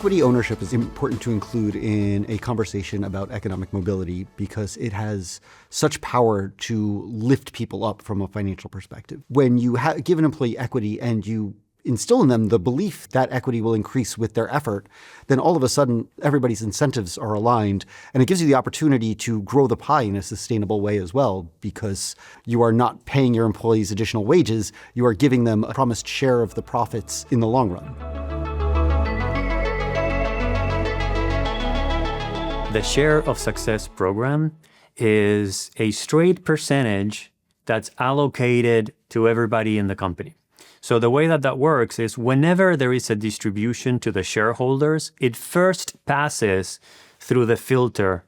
Equity ownership is important to include in a conversation about economic mobility because it has such power to lift people up from a financial perspective. When you give an employee equity and you instill in them the belief that equity will increase with their effort, then all of a sudden everybody's incentives are aligned, and it gives you the opportunity to grow the pie in a sustainable way as well, because you are not paying your employees additional wages, you are giving them a promised share of the profits in the long run. The Share of Success program is a straight percentage that's allocated to everybody in the company. So the way that works is whenever there is a distribution to the shareholders, it first passes through the filter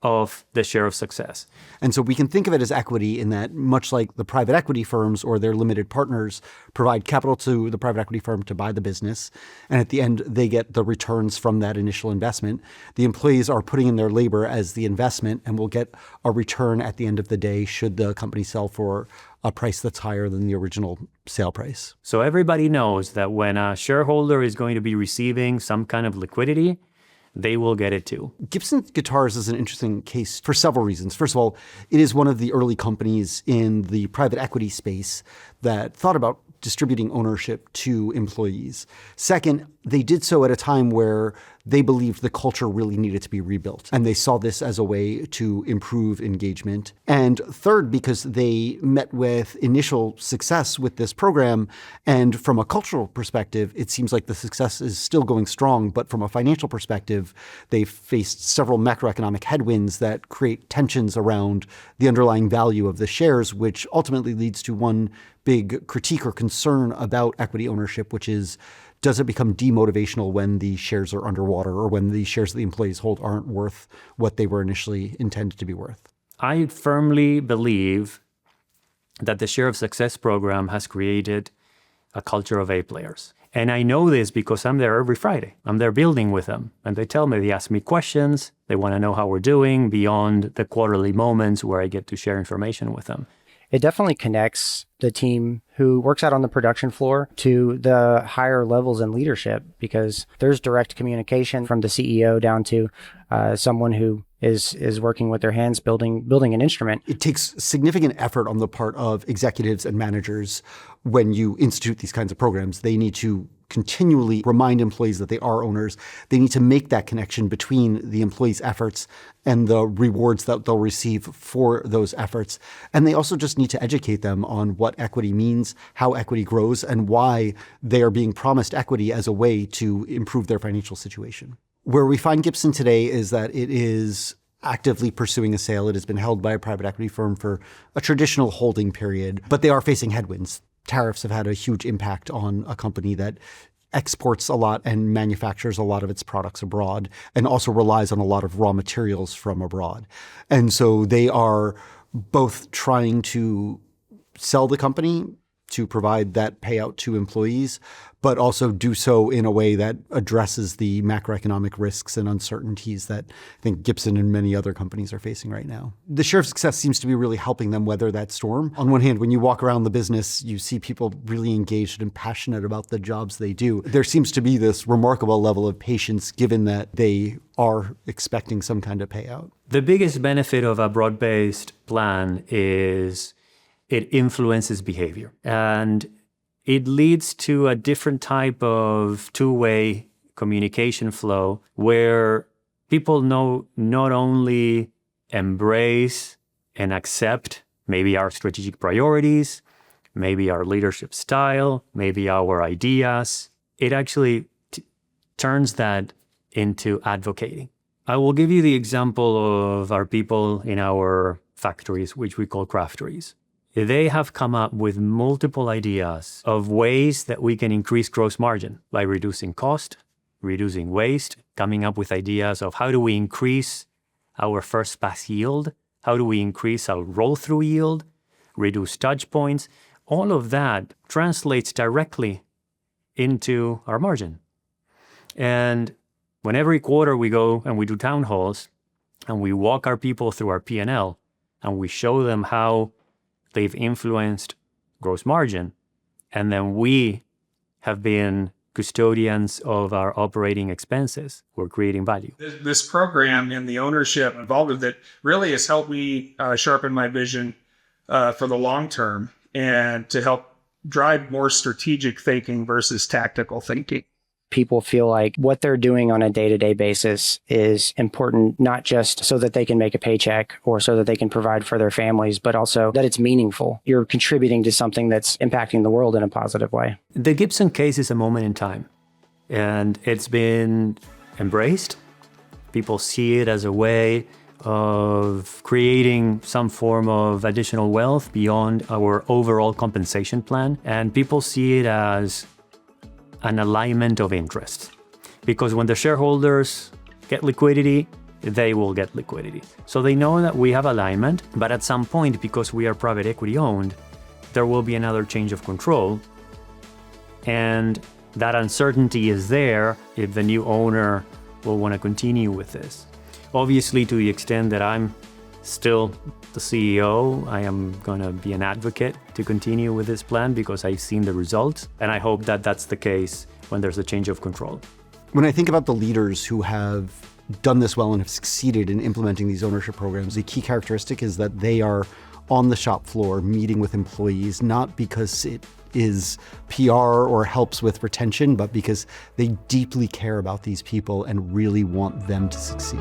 of the share of success. And so we can think of it as equity in that, much like the private equity firms or their limited partners provide capital to the private equity firm to buy the business, and at the end they get the returns from that initial investment, the employees are putting in their labor as the investment and will get a return at the end of the day should the company sell for a price that's higher than the original sale price. So everybody knows that when a shareholder is going to be receiving some kind of liquidity, they will get it too. Gibson Guitars is an interesting case for several reasons. First of all, it is one of the early companies in the private equity space that thought about distributing ownership to employees. Second, they did so at a time where they believed the culture really needed to be rebuilt, and they saw this as a way to improve engagement. And third, because they met with initial success with this program, and from a cultural perspective, it seems like the success is still going strong, but from a financial perspective, they've faced several macroeconomic headwinds that create tensions around the underlying value of the shares, which ultimately leads to one big critique or concern about equity ownership, which is, does it become demotivational when the shares are underwater or when the shares that the employees hold aren't worth what they were initially intended to be worth? I firmly believe that the Share of Success program has created a culture of A players. And I know this because I'm there every Friday. I'm there building with them. And they tell me, they ask me questions. They want to know how we're doing beyond the quarterly moments where I get to share information with them. It definitely connects the team who works out on the production floor to the higher levels in leadership, because there's direct communication from the CEO down to someone who is working with their hands building an instrument. It takes significant effort on the part of executives and managers when you institute these kinds of programs. They need to continually remind employees that they are owners. They need to make that connection between the employees' efforts and the rewards that they'll receive for those efforts. And they also just need to educate them on what equity means, how equity grows, and why they are being promised equity as a way to improve their financial situation. Where we find Gibson today is that it is actively pursuing a sale. It has been held by a private equity firm for a traditional holding period, but they are facing headwinds. Tariffs have had a huge impact on a company that exports a lot and manufactures a lot of its products abroad and also relies on a lot of raw materials from abroad. And so they are both trying to sell the company to provide that payout to employees, but also do so in a way that addresses the macroeconomic risks and uncertainties that I think Gibson and many other companies are facing right now. The Share of Success seems to be really helping them weather that storm. On one hand, when you walk around the business, you see people really engaged and passionate about the jobs they do. There seems to be this remarkable level of patience given that they are expecting some kind of payout. The biggest benefit of a broad-based plan is it influences behavior, and it leads to a different type of two-way communication flow where people not only embrace and accept maybe our strategic priorities, maybe our leadership style, maybe our ideas. It actually turns that into advocating. I will give you the example of our people in our factories, which we call craftories. They have come up with multiple ideas of ways that we can increase gross margin by reducing cost, reducing waste, coming up with ideas of how do we increase our first pass yield, how do we increase our roll-through yield, reduce touch points. All of that translates directly into our margin. And when every quarter we go and we do town halls and we walk our people through our P&L and we show them how they've influenced gross margin, and then we have been custodians of our operating expenses. We're creating value. This program and the ownership involved with it really has helped me sharpen my vision for the long term and to help drive more strategic thinking versus tactical thinking. People feel like what they're doing on a day-to-day basis is important, not just so that they can make a paycheck or so that they can provide for their families, but also that it's meaningful. You're contributing to something that's impacting the world in a positive way. The Gibson case is a moment in time, and it's been embraced. People see it as a way of creating some form of additional wealth beyond our overall compensation plan, and people see it as an alignment of interest. Because when the shareholders get liquidity, they will get liquidity. So they know that we have alignment, but at some point, because we are private equity owned, there will be another change of control. And that uncertainty is there if the new owner will want to continue with this. Obviously, to the extent that I'm still the CEO, I am going to be an advocate to continue with this plan because I've seen the results, and I hope that that's the case when there's a change of control. When I think about the leaders who have done this well and have succeeded in implementing these ownership programs, the key characteristic is that they are on the shop floor meeting with employees, not because it is PR or helps with retention, but because they deeply care about these people and really want them to succeed.